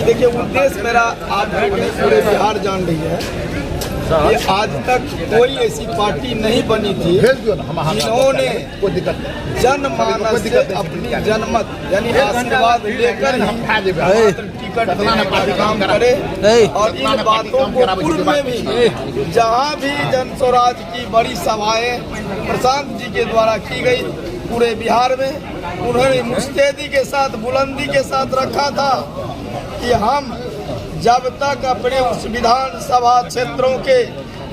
देखिए, उद्देश्य मेरा आप पूरे बिहार जान रही है कि आज तक कोई ऐसी पार्टी नहीं बनी थी जिन्होंने जनमानस से अपनी जनमत यानी आशीर्वाद लेकर ही टिकट देने का काम करे। और इन बातों को पूर्व में भी जहाँ भी जन स्वराज की बड़ी सभाएं प्रशांत जी के द्वारा की गई पूरे बिहार में, उन्होंने मुस्तैदी के साथ बुलंदी के साथ रखा था कि हम जब तक अपने उस विधानसभा क्षेत्रों के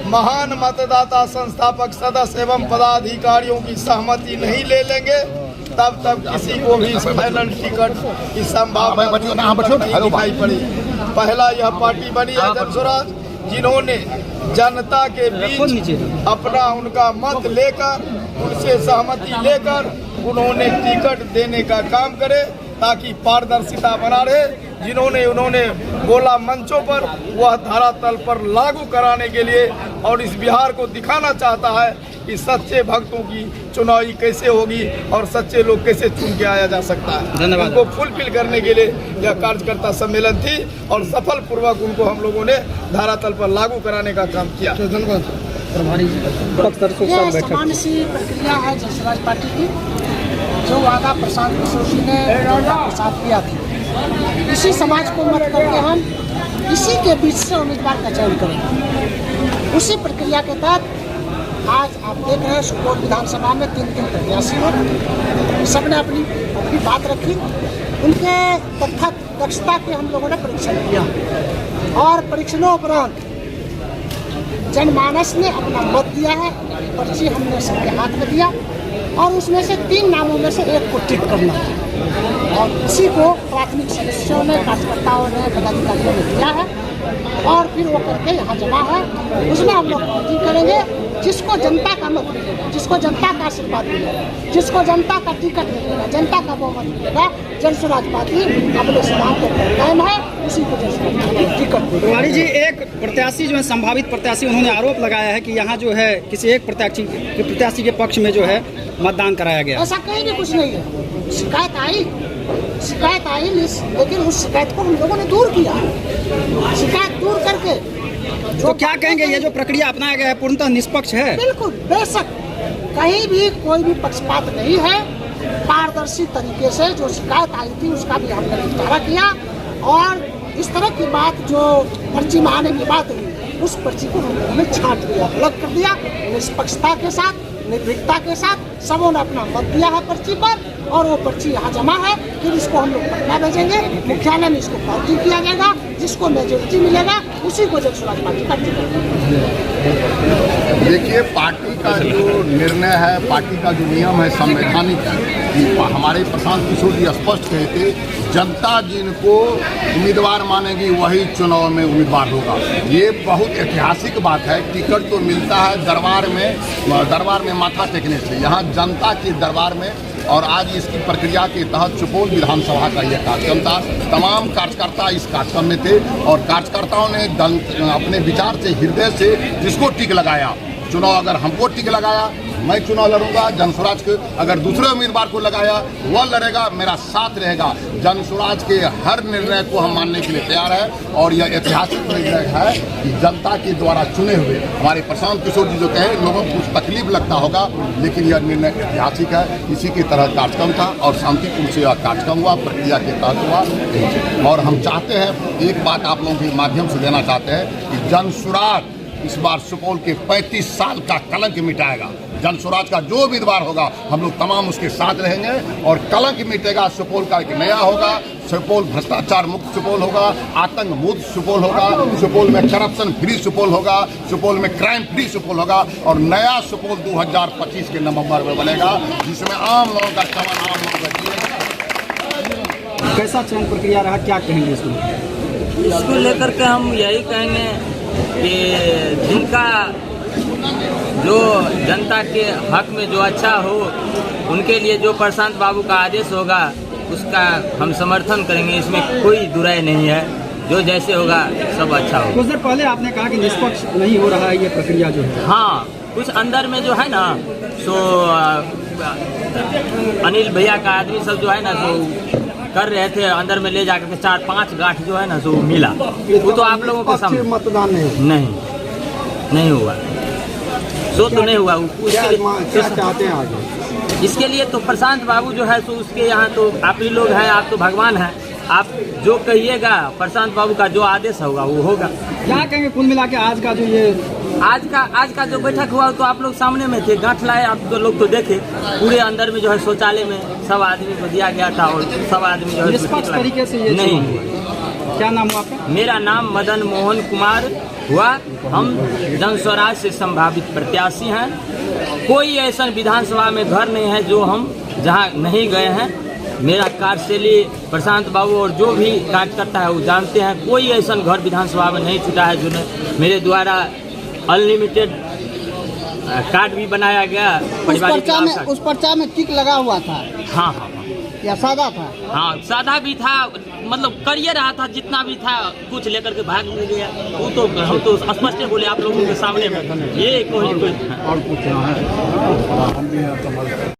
महान मतदाता संस्थापक सदस्य एवं पदाधिकारियों की सहमति नहीं ले लेंगे तब तक किसी को भी इस फाइनल टिकट की संभावना नहीं दिखाई पड़ी। पहला यह पार्टी बनी है जन स्वराज, जिन्होंने जनता के बीच अपना उनका मत लेकर उनसे सहमति लेकर उन्होंने टिकट देने का काम करे ताकि पारदर्शिता बना रहे। उन्होंने बोला मंचों पर वह धरातल पर लागू कराने के लिए और इस बिहार को दिखाना चाहता है कि सच्चे भक्तों की चुनावी कैसे होगी और सच्चे लोग कैसे चुन के आया जा सकता है। उनको फुलफिल करने के लिए यह कार्यकर्ता सम्मेलन थी और सफल पूर्वक उनको हम लोगों ने धरातल पर लागू कराने का काम किया। ये सामान्य सी प्रक्रिया है जन स्वराज पार्टी की, जो वादा प्रशांत किशोर जी ने साथ किया था। इसी समाज को मत करके हम इसी के बीच से उम्मीदवार का चयन करेंगे। उसी प्रक्रिया के तहत आज आप देख रहे हैं सुपौल विधानसभा में 3 प्रत्याशी हैं, सबने अपनी बात रखी। उनके तथा दक्षता के हम लोगों ने परीक्षण किया और परीक्षणोपरांत जनमानस ने अपना मत दिया है। पर्ची हमने सबके हाथ में दिया और उसमें से 3 नामों में से एक को टिक करना है और इसी को प्राथमिक सदस्यों ने, कार्यकर्ताओं ने, पदाधिकारियों ने दिया है और फिर वो करके यहाँ जमा है। उसमें हम लोग पार्टी करेंगे जिसको जनता का मत मिलेगा, जिसको जनता का आशीर्वाद मिलेगा, जिसको जनता का टिकट मिलेगा, जनता का बहुमत मिलेगा। जन स्वराज पार्टी अपने सिद्धांतों पर कायम है, उसी को जन स्वराज पार्टी टिकट मिलेगा। तिवारी जी, एक प्रत्याशी जो है संभावित प्रत्याशी, उन्होंने आरोप लगाया है कि यहाँ जो है किसी एक प्रत्याशी के पक्ष में जो है मतदान कराया गया। ऐसा कहीं भी कुछ नहीं है। शिकायत आई लेकिन उस शिकायत को हम लोगों ने दूर किया। शिकायत दूर करके तो क्या कहेंगे, ये जो प्रक्रिया अपनाया गया है पूर्णतः निष्पक्ष है? बिल्कुल, बेशक कहीं भी कोई भी पक्षपात नहीं है। पारदर्शी तरीके से जो शिकायत आई थी उसका भी हमने निपटारा किया और इस तरह की बात जो पर्ची में आने की बात हुई उस पर्ची को हम लोगों ने छांट दिया, अलग कर दिया। निष्पक्षता के साथ, निर्भीकता के साथ सबों ने अपना मत दिया है पर्ची पर और वो पर्ची यहाँ जमा है। फिर इसको हम लोग पटना भेजेंगे, मुख्यालय में इसको काउंटिंग किया जाएगा। जिसको मेजोरिटी मिलेगा उसी को जन स्वराज पार्टी का टिकट। देखिए, पार्टी का जो निर्णय है, पार्टी का जो नियम है संवैधानिक है। हमारे प्रशांत किशोर जी स्पष्ट कहे थे, जनता जिनको उम्मीदवार मानेगी वही चुनाव में उम्मीदवार होगा। ये बहुत ऐतिहासिक बात है। टिकट तो मिलता है दरबार में माथा टेकने से, यहाँ जनता के दरबार में। और आज इसकी प्रक्रिया के तहत सुपौल विधानसभा का यह कार्यक्रम था। तमाम कार्यकर्ता इस कार्यक्रम में थे और कार्यकर्ताओं ने अपने विचार से, हृदय से जिसको टिक लगाया, चुनाव अगर हमको टिक लगाया मैं चुनाव लड़ूंगा, जन स्वराज के अगर दूसरे उम्मीदवार को लगाया वह लड़ेगा, मेरा साथ रहेगा। जन स्वराज के हर निर्णय को हम मानने के लिए तैयार है और यह ऐतिहासिक निर्णय है कि जनता के द्वारा चुने हुए हमारे प्रशांत किशोर जी जो कहे, लोगों को कुछ तकलीफ लगता होगा लेकिन यह निर्णय ऐतिहासिक है। इसी की तरह कार्यक्रम था और शांतिपूर्ण से यह कार्यक्रम हुआ, प्रक्रिया के तहत हुआ। और हम चाहते हैं, एक बात आप लोगों के माध्यम से देना चाहते हैं कि जन स्वराज इस बार सुपौल के 35 साल का कलंक मिटाएगा। जन स्वराज का जो उम्मीदवार होगा हम लोग तमाम उसके साथ रहेंगे और कलंक मिटेगा। सुपौल का एक नया होगा, सुपौल भ्रष्टाचार मुक्त सुपौल होगा, आतंक मुक्त सुपौल होगा, सुपौल में करप्शन फ्री सुपौल होगा, सुपौल में क्राइम फ्री सुपौल होगा और नया सुपौल 2025 के नवंबर में बनेगा जिसमें आम लोगों का चमन, आम लोगों का जीवन। कैसा चयन प्रक्रिया रहा, क्या कहेंगे इसमें? इसको लेकर के हम यही कहेंगे कि जिनका जो जनता के हक में जो अच्छा हो, उनके लिए जो प्रशांत बाबू का आदेश होगा उसका हम समर्थन करेंगे। इसमें कोई दुराय नहीं है, जो जैसे होगा सब अच्छा होगा। कुछ देर पहले आपने कहा कि निष्पक्ष नहीं हो रहा है ये प्रक्रिया जो है। हाँ, कुछ अंदर में जो है ना, सो अनिल भैया का आदमी सब जो है ना, तो कर रहे थे, अंदर में ले जाकर के 4-5 गांठ जो है ना सो मिला। वो तो आप लोगों के सामने मतदान नहीं हुआ, सो तो नहीं हुआ। क्या चाहते हैं आगे? इसके लिए तो प्रशांत बाबू जो है सो उसके यहाँ तो आप ही लोग हैं, आप तो भगवान हैं, आप जो कहिएगा प्रशांत बाबू का जो आदेश होगा वो होगा। क्या कहेंगे कुल मिला के आज का जो ये आज का जो बैठक हुआ तो आप लोग सामने में थे, गांठ लाए आप तो लोग तो देखे, पूरे अंदर में जो है शौचालय में सब आदमी को दिया गया था और सब आदमी जो है निष्पक्ष तरीके से ये नहीं। क्या नाम हुआ आपका? मेरा नाम मदन मोहन कुमार हुआ। हम जन स्वराज से संभावित प्रत्याशी हैं। कोई ऐसा विधानसभा में घर नहीं है जो हम जहां नहीं गए हैं। मेरा कार्यशैली प्रशांत बाबू और जो भी कार्यकर्ता है वो जानते हैं, कोई ऐसा घर विधानसभा में नहीं छूटा है जो मेरे द्वारा अनलिमिटेड कार्ड भी बनाया गया। उस पर्चा में टिक लगा हुआ था। हाँ, या सादा था? हाँ सादा भी था, मतलब करिए रहा था, जितना भी था कुछ लेकर के भाग नहीं गया। वो तो हम तो स्पष्ट बोले आप लोगों के सामने में, ये कोई और कुछ